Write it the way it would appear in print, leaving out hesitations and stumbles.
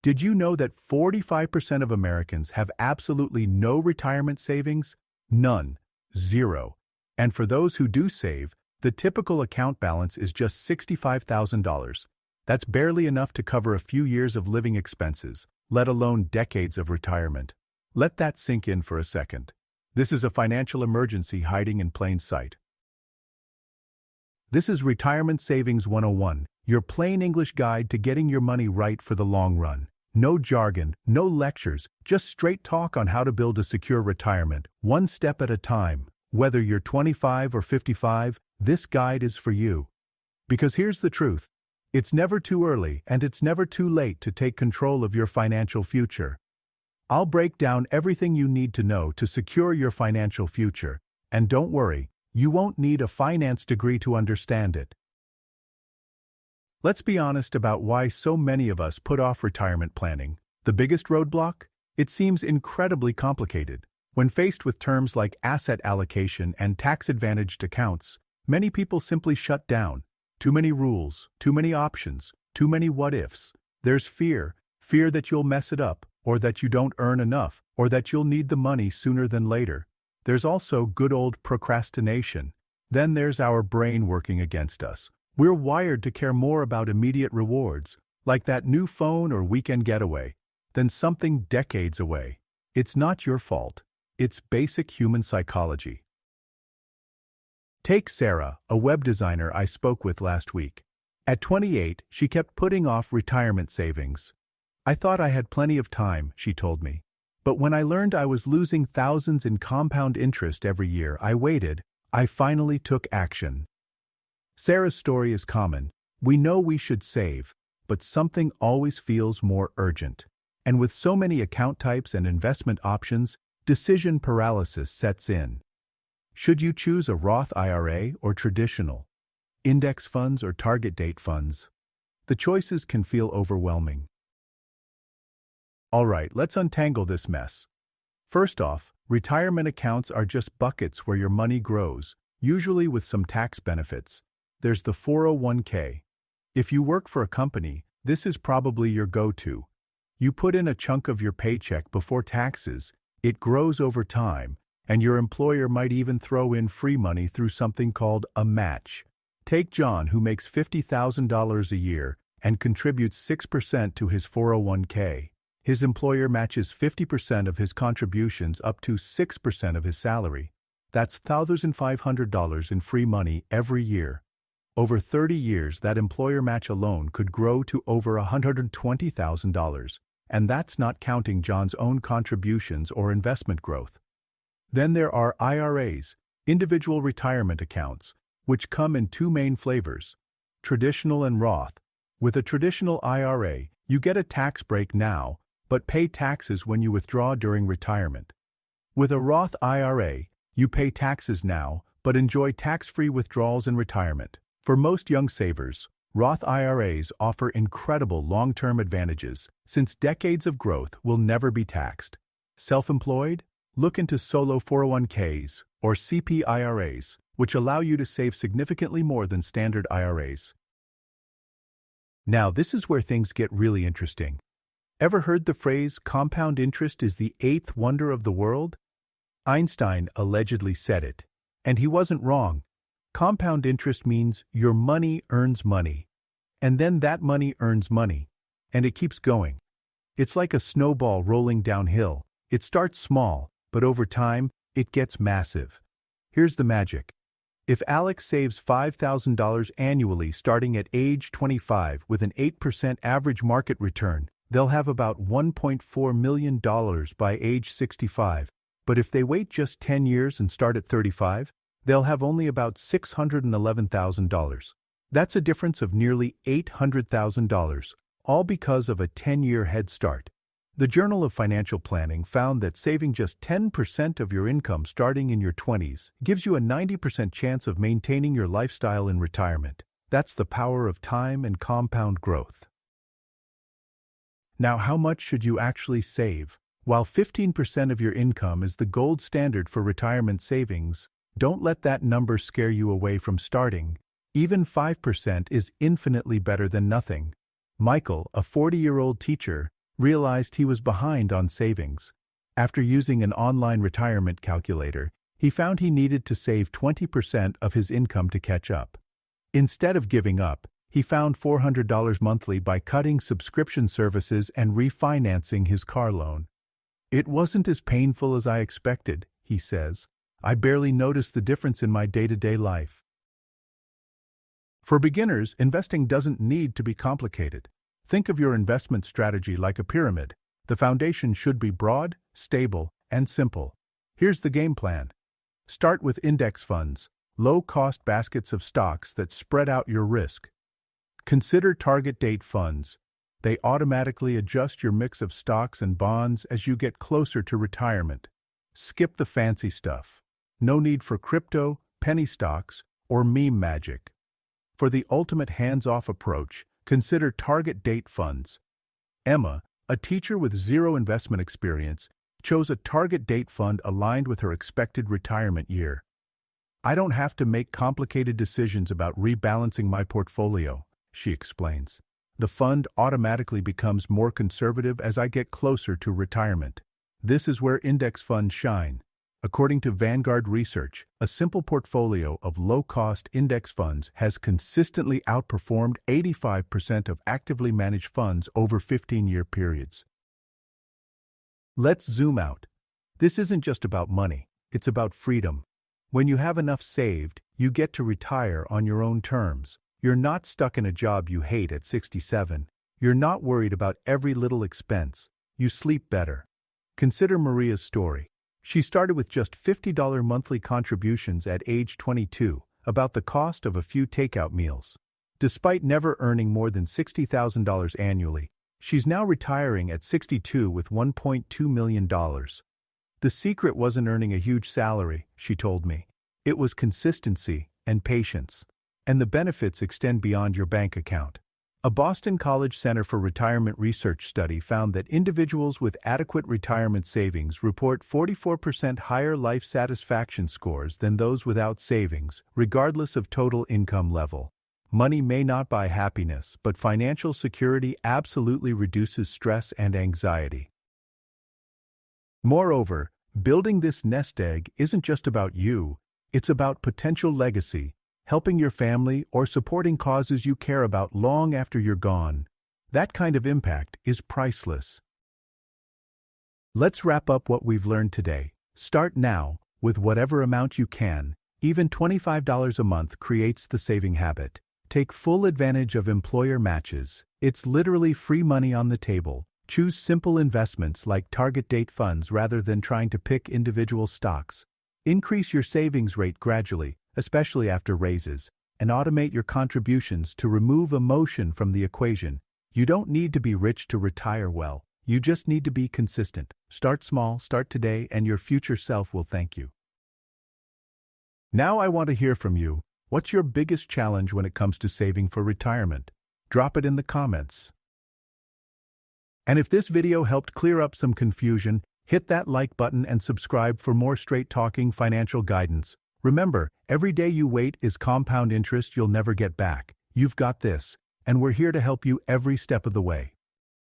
Did you know that 45% of Americans have absolutely no retirement savings? None. Zero. And for those who do save, the typical account balance is just $65,000. That's barely enough to cover a few years of living expenses, let alone decades of retirement. Let that sink in for a second. This is a financial emergency hiding in plain sight. This is Retirement Savings 101, your plain English guide to getting your money right for the long run. No jargon, no lectures, just straight talk on how to build a secure retirement, one step at a time. Whether you're 25 or 55, this guide is for you. Because here's the truth. It's never too early and it's never too late to take control of your financial future. I'll break down everything you need to know to secure your financial future. And don't worry, you won't need a finance degree to understand it. Let's be honest about why so many of us put off retirement planning. The biggest roadblock? It seems incredibly complicated. When faced with terms like asset allocation and tax-advantaged accounts, many people simply shut down. Too many rules, too many options, too many what-ifs. There's fear that you'll mess it up, or that you don't earn enough, or that you'll need the money sooner than later. There's also good old procrastination. Then there's our brain working against us. We're wired to care more about immediate rewards, like that new phone or weekend getaway, than something decades away. It's not your fault. It's basic human psychology. Take Sarah, a web designer I spoke with last week. At 28, she kept putting off retirement savings. I thought I had plenty of time, she told me. But when I learned I was losing thousands in compound interest every year, I waited. I finally took action. Sarah's story is common. We know we should save, but something always feels more urgent. And with so many account types and investment options, decision paralysis sets in. Should you choose a Roth IRA or traditional index funds or target date funds? The choices can feel overwhelming. All right, let's untangle this mess. First off, retirement accounts are just buckets where your money grows, usually with some tax benefits. There's the 401k. If you work for a company, this is probably your go-to. You put in a chunk of your paycheck before taxes, it grows over time, and your employer might even throw in free money through something called a match. Take John, who makes $50,000 a year and contributes 6% to his 401k. His employer matches 50% of his contributions up to 6% of his salary. That's $1,500 in free money every year. Over 30 years, that employer match alone could grow to over $120,000, and that's not counting John's own contributions or investment growth. Then there are IRAs, individual retirement accounts, which come in two main flavors, traditional and Roth. With a traditional IRA, you get a tax break now, but pay taxes when you withdraw during retirement. With a Roth IRA, you pay taxes now, but enjoy tax-free withdrawals in retirement. For most young savers, Roth IRAs offer incredible long-term advantages, since decades of growth will never be taxed. Self-employed? Look into solo 401ks or CP IRAs, which allow you to save significantly more than standard IRAs. Now, this is where things get really interesting. Ever heard the phrase, compound interest is the eighth wonder of the world? Einstein allegedly said it, and he wasn't wrong. Compound interest means your money earns money, and then that money earns money, and it keeps going. It's like a snowball rolling downhill. It starts small, but over time, it gets massive. Here's the magic. If Alex saves $5,000 annually starting at age 25 with an 8% average market return, they'll have about $1.4 million by age 65. But if they wait just 10 years and start at 35, they'll have only about $611,000. That's a difference of nearly $800,000, all because of a 10-year head start. The Journal of Financial Planning found that saving just 10% of your income starting in your 20s gives you a 90% chance of maintaining your lifestyle in retirement. That's the power of time and compound growth. Now, how much should you actually save? While 15% of your income is the gold standard for retirement savings, don't let that number scare you away from starting. Even 5% is infinitely better than nothing. Michael, a 40-year-old teacher, realized he was behind on savings. After using an online retirement calculator, he found he needed to save 20% of his income to catch up. Instead of giving up, he found $400 monthly by cutting subscription services and refinancing his car loan. "It wasn't as painful as I expected," he says. "I barely noticed the difference in my day-to-day life." For beginners, investing doesn't need to be complicated. Think of your investment strategy like a pyramid. The foundation should be broad, stable, and simple. Here's the game plan. Start with index funds, low-cost baskets of stocks that spread out your risk. Consider target date funds. They automatically adjust your mix of stocks and bonds as you get closer to retirement. Skip the fancy stuff. No need for crypto, penny stocks, or meme magic. For the ultimate hands-off approach, consider target date funds. Emma, a teacher with zero investment experience, chose a target date fund aligned with her expected retirement year. "I don't have to make complicated decisions about rebalancing my portfolio," she explains. "The fund automatically becomes more conservative as I get closer to retirement." This is where index funds shine. According to Vanguard research, a simple portfolio of low-cost index funds has consistently outperformed 85% of actively managed funds over 15-year periods. Let's zoom out. This isn't just about money, it's about freedom. When you have enough saved, you get to retire on your own terms. You're not stuck in a job you hate at 67. You're not worried about every little expense. You sleep better. Consider Maria's story. She started with just $50 monthly contributions at age 22, about the cost of a few takeout meals. Despite never earning more than $60,000 annually, she's now retiring at 62 with $1.2 million. The secret wasn't earning a huge salary, she told me. It was consistency and patience. And the benefits extend beyond your bank account. A Boston College Center for Retirement Research study found that individuals with adequate retirement savings report 44% higher life satisfaction scores than those without savings, regardless of total income level. Money may not buy happiness, but financial security absolutely reduces stress and anxiety. Moreover, building this nest egg isn't just about you, it's about potential legacy, helping your family, or supporting causes you care about long after you're gone. That kind of impact is priceless. Let's wrap up what we've learned today. Start now, with whatever amount you can. Even $25 a month creates the saving habit. Take full advantage of employer matches. It's literally free money on the table. Choose simple investments like target date funds rather than trying to pick individual stocks. Increase your savings rate gradually, especially after raises, and automate your contributions to remove emotion from the equation. You don't need to be rich to retire well. You just need to be consistent. Start small, start today, and your future self will thank you. Now I want to hear from you. What's your biggest challenge when it comes to saving for retirement? Drop it in the comments. And if this video helped clear up some confusion, hit that like button and subscribe for more straight-talking financial guidance. Remember, every day you wait is compound interest you'll never get back. You've got this, and we're here to help you every step of the way.